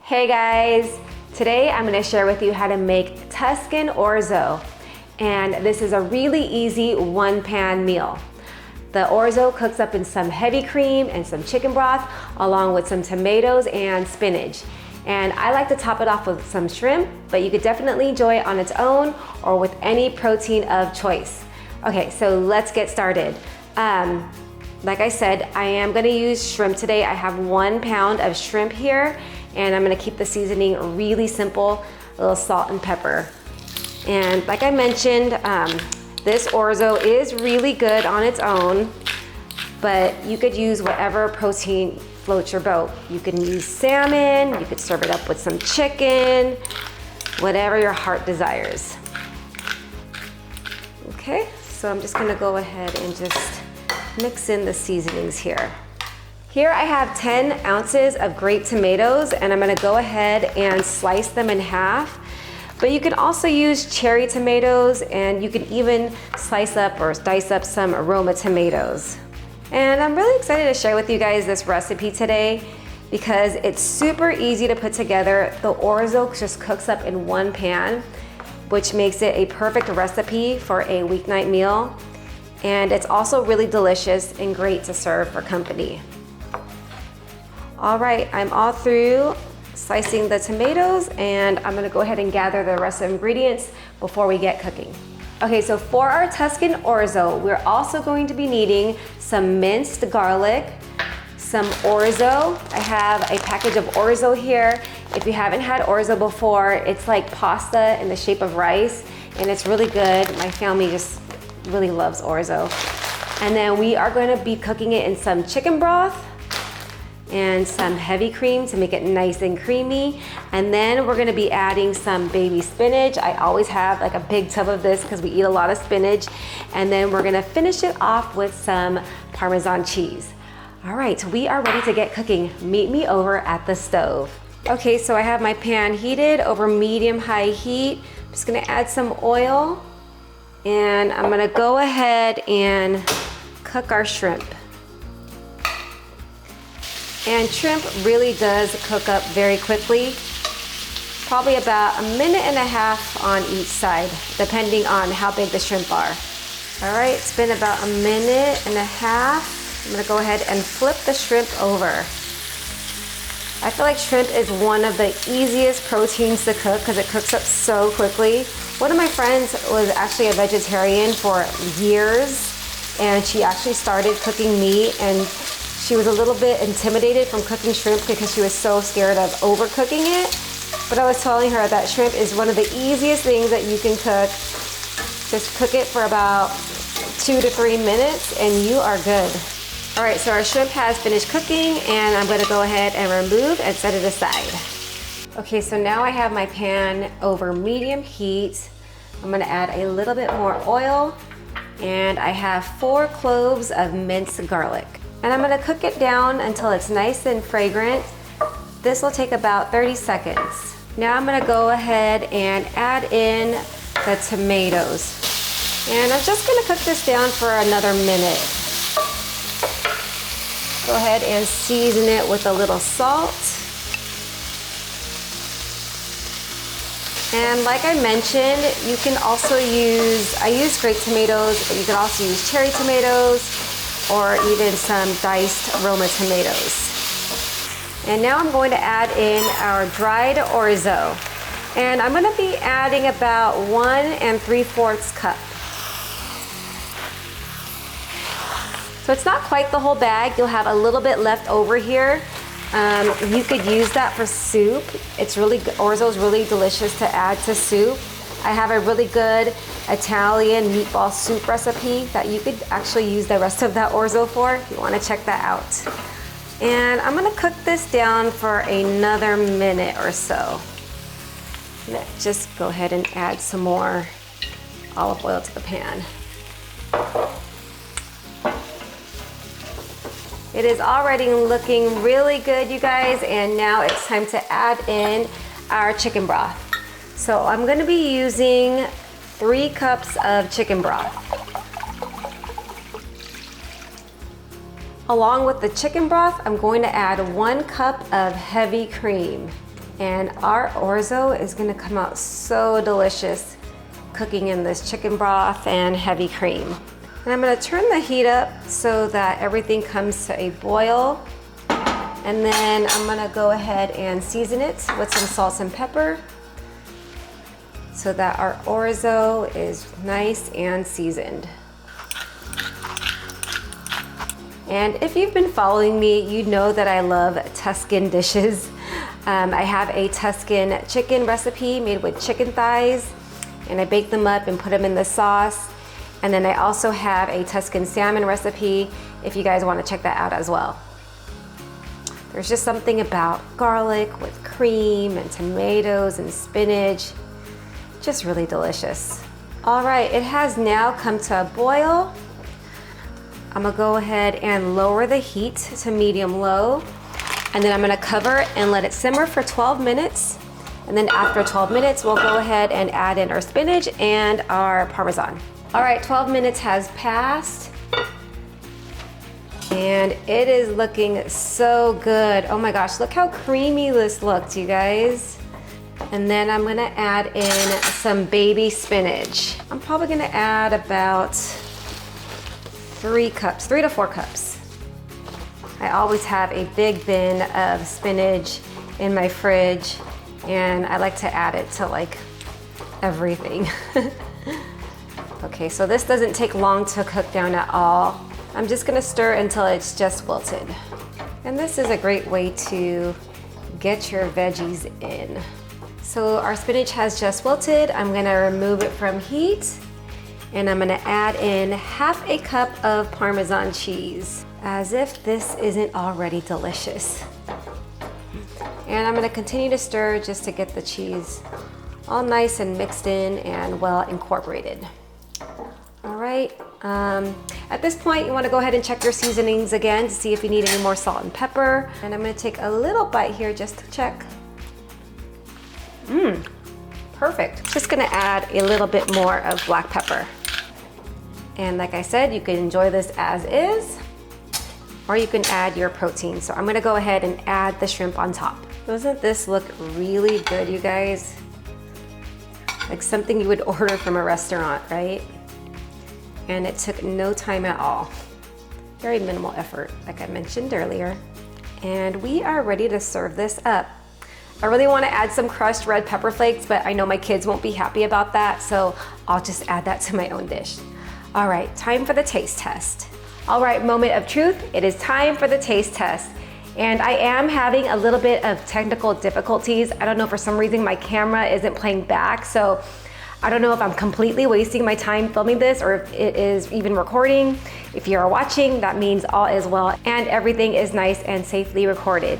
Hey guys, today I'm going to share with you how to make Tuscan Orzo, and this is a really easy one-pan meal. The orzo cooks up in some heavy cream and some chicken broth along with some tomatoes and spinach. And I like to top it off with some shrimp, but you could definitely enjoy it on its own or with any protein of choice. Okay, so let's get started. Like I said, I am going to use shrimp today. I have 1 pound of shrimp here, and I'm going to keep the seasoning really simple, a little salt and pepper. And like I mentioned, this orzo is really good on its own, but you could use whatever protein floats your boat. You can use salmon, you could serve it up with some chicken, whatever your heart desires. Okay, so I'm just going to go ahead and just mix in the seasonings here. Here I have 10 ounces of grape tomatoes, and I'm going to go ahead and slice them in half. But you can also use cherry tomatoes, and you can even slice up or dice up some Roma tomatoes. And I'm really excited to share with you guys this recipe today because it's super easy to put together. The orzo just cooks up in 1 pan, which makes it a perfect recipe for a weeknight meal. And it's also really delicious and great to serve for company. All right, I'm all through slicing the tomatoes, and I'm gonna go ahead and gather the rest of the ingredients before we get cooking. Okay, so for our Tuscan orzo, we're also going to be needing some minced garlic, some orzo. I have a package of orzo here. If you haven't had orzo before, it's like pasta in the shape of rice, and it's really good. My family just really loves orzo. And then we are going to be cooking it in some chicken broth and some heavy cream to make it nice and creamy. And then we're gonna be adding some baby spinach. I always have like a big tub of this because we eat a lot of spinach. And then we're gonna finish it off with some Parmesan cheese. All right, we are ready to get cooking. Meet me over at the stove. Okay, so I have my pan heated over medium-high heat. I'm just gonna add some oil, and I'm gonna go ahead and cook our shrimp. And shrimp really does cook up very quickly, probably about 1.5 minutes on each side, depending on how big the shrimp are. All right, it's been about 1.5 minutes. I'm gonna go ahead and flip the shrimp over. I feel like shrimp is one of the easiest proteins to cook because it cooks up so quickly. One of my friends was actually a vegetarian for years, and she actually started cooking meat, and she was a little bit intimidated from cooking shrimp because she was so scared of overcooking it. But I was telling her that shrimp is one of the easiest things that you can cook. Just cook it for about 2 to 3 minutes and you are good. All right, so our shrimp has finished cooking, and I'm gonna go ahead and remove and set it aside. Okay, so now I have my pan over medium heat. I'm gonna add a little bit more oil, and I have 4 cloves of minced garlic. And I'm gonna cook it down until it's nice and fragrant. This will take about 30 seconds. Now I'm gonna go ahead and add in the tomatoes. And I'm just gonna cook this down for another minute. Go ahead and season it with a little salt. And like I mentioned, you can also I use grape tomatoes, but you can also use cherry tomatoes, or even some diced Roma tomatoes. And now I'm going to add in our dried orzo. And I'm gonna be adding about 1 3/4 cup. So it's not quite the whole bag. You'll have a little bit left over here. You could use that for soup. Orzo is really delicious to add to soup. I have a really good Italian meatball soup recipe that you could actually use the rest of that orzo for if you want to check that out. And I'm going to cook this down for another minute or so. Let's just go ahead and add some more olive oil to the pan. It is already looking really good, you guys, and now it's time to add in our chicken broth. So I'm going to be using 3 cups of chicken broth. Along with the chicken broth, I'm going to add 1 cup of heavy cream. And our orzo is gonna come out so delicious cooking in this chicken broth and heavy cream. And I'm gonna turn the heat up so that everything comes to a boil. And then I'm gonna go ahead and season it with some salt and pepper so that our orzo is nice and seasoned. And if you've been following me, you know that I love Tuscan dishes. I have a Tuscan chicken recipe made with chicken thighs, and I bake them up and put them in the sauce. And then I also have a Tuscan salmon recipe if you guys want to check that out as well. There's just something about garlic with cream and tomatoes and spinach, just really delicious. All right, it has now come to a boil. I'm gonna go ahead and lower the heat to medium low. And then I'm gonna cover and let it simmer for 12 minutes. And then after 12 minutes, we'll go ahead and add in our spinach and our Parmesan. All right, 12 minutes has passed. And it is looking so good. Oh my gosh, look how creamy this looked, you guys. And then I'm gonna add in some baby spinach. I'm probably gonna add about 3 to 4 cups. I always have a big bin of spinach in my fridge, and I like to add it to like everything. Okay, so this doesn't take long to cook down at all. I'm just gonna stir until it's just wilted. And this is a great way to get your veggies in. So our spinach has just wilted. I'm gonna remove it from heat, and I'm gonna add in half a cup of Parmesan cheese. As if this isn't already delicious. And I'm gonna continue to stir just to get the cheese all nice and mixed in and well incorporated. All right, at this point you wanna go ahead and check your seasonings again to see if you need any more salt and pepper. And I'm gonna take a little bite here just to check. Perfect. Just gonna add a little bit more of black pepper. And like I said, you can enjoy this as is, or you can add your protein. So I'm gonna go ahead and add the shrimp on top. Doesn't this look really good, you guys? Like something you would order from a restaurant, right? And it took no time at all. Very minimal effort, like I mentioned earlier. And we are ready to serve this up. I really wanna add some crushed red pepper flakes, but I know my kids won't be happy about that, so I'll just add that to my own dish. All right, time for the taste test. All right, moment of truth. It is time for the taste test. And I am having a little bit of technical difficulties. I don't know, for some reason my camera isn't playing back. So I don't know if I'm completely wasting my time filming this or if it is even recording. If you are watching, that means all is well and everything is nice and safely recorded.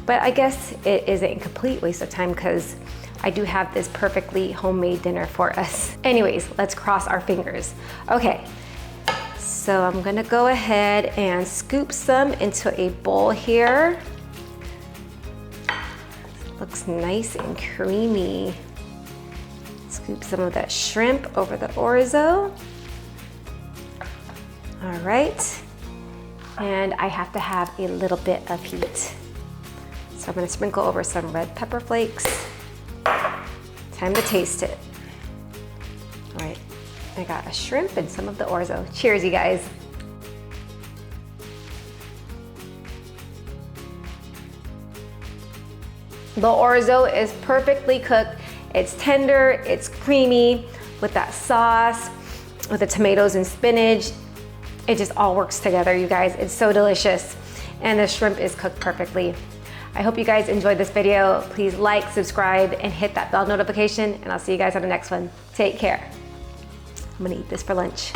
But I guess it isn't a complete waste of time because I do have this perfectly homemade dinner for us. Anyways, let's cross our fingers. Okay. So I'm gonna go ahead and scoop some into a bowl here. Looks nice and creamy. Scoop some of that shrimp over the orzo. All right. And I have to have a little bit of heat. So I'm gonna sprinkle over some red pepper flakes. Time to taste it. All right. I got a shrimp and some of the orzo. Cheers, you guys. The orzo is perfectly cooked. It's tender, it's creamy with that sauce, with the tomatoes and spinach. It just all works together, you guys. It's so delicious. And the shrimp is cooked perfectly. I hope you guys enjoyed this video. Please like, subscribe, and hit that bell notification, and I'll see you guys on the next one. Take care. I'm gonna eat this for lunch.